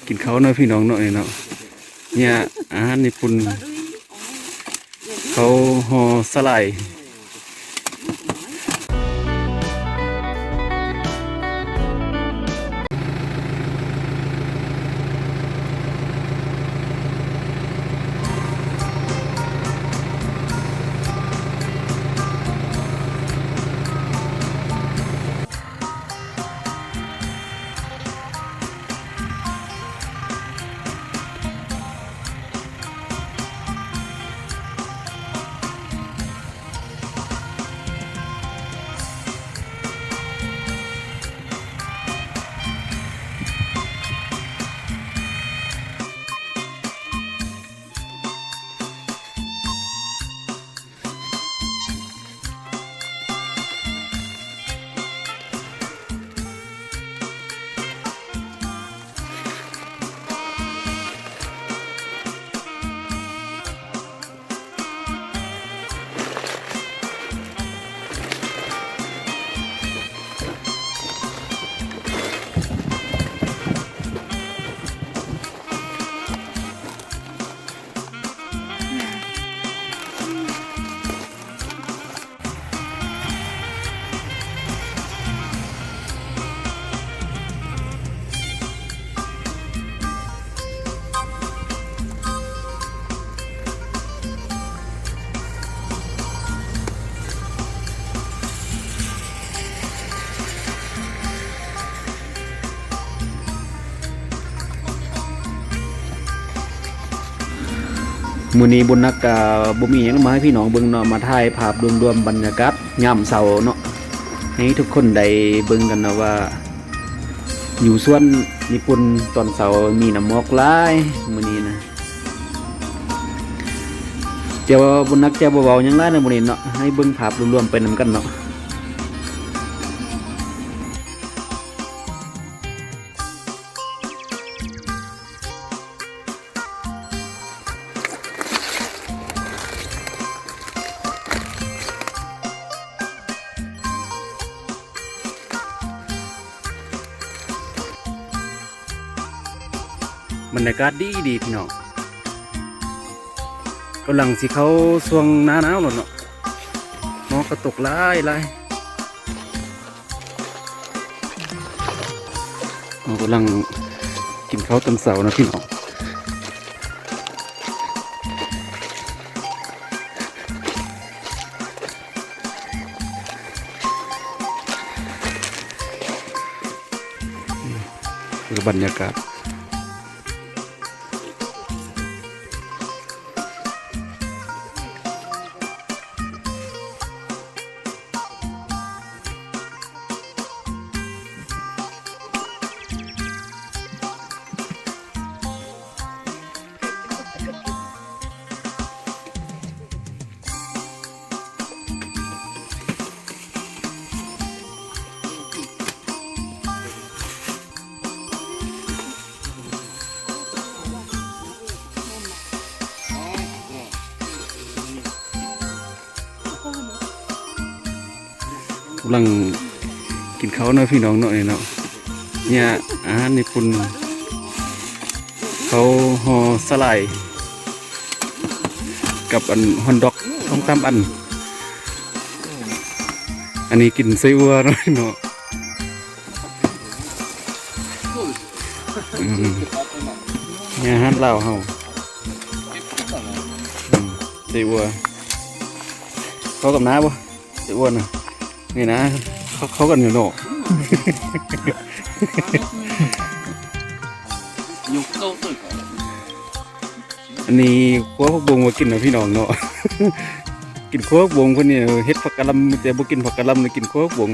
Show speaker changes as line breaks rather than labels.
กินข้าวเนาะพี่น้องเนาะเนาะเนี่ยอาหารญี่ปุ่นเขาห่อสลาย มื้อนี้บุญนักกะบ่มีหยังมาให้พี่น้องเบิ่งเนาะมาถ่ายภาพรวมๆบรรยากาศยามเช้าเนาะให้ทุกคนได้เบิ่งกันนะว่าอยู่สวนญี่ปุ่นตอนเช้ามีน้ำหมอกหลายมื้อนี้นะเจ้าบุญนักเจ้าบ่เว้าหยังหลายนะมื้อนี้เนาะให้เบิ่งภาพรวมๆไปนำกันเนาะบรรยากาศดีพี่น้องกำลังสิเข้าช่วงหน้าหนาวแล้วเนาะหมอกก็ตกหลายเรากำลังกินข้าวตอนเช้านะพี่น้องคือบรรยากาศกำลังกินข้าวเนาะพี่น้องเนาะเนาะเนี่ยอาหารญี่ปุ่นเขาห่อสลายกับอันฮอนด็อกต้องตามอันนี้กินไส้วัวเนาะเนี่ยอาหารลาวเฮาไส้วัวเขากับน้าบ่ไส้วัวนะนี่นะเขากันอยู่เนาะอันนี้ขั้วผักบงมากินนะพี่น้องเนาะกินขั้วผักบงคนนี้เฮ็ดผักกะหล่ำแต่บ่กินผักกะหล่ำเลยกินขั้วผักบง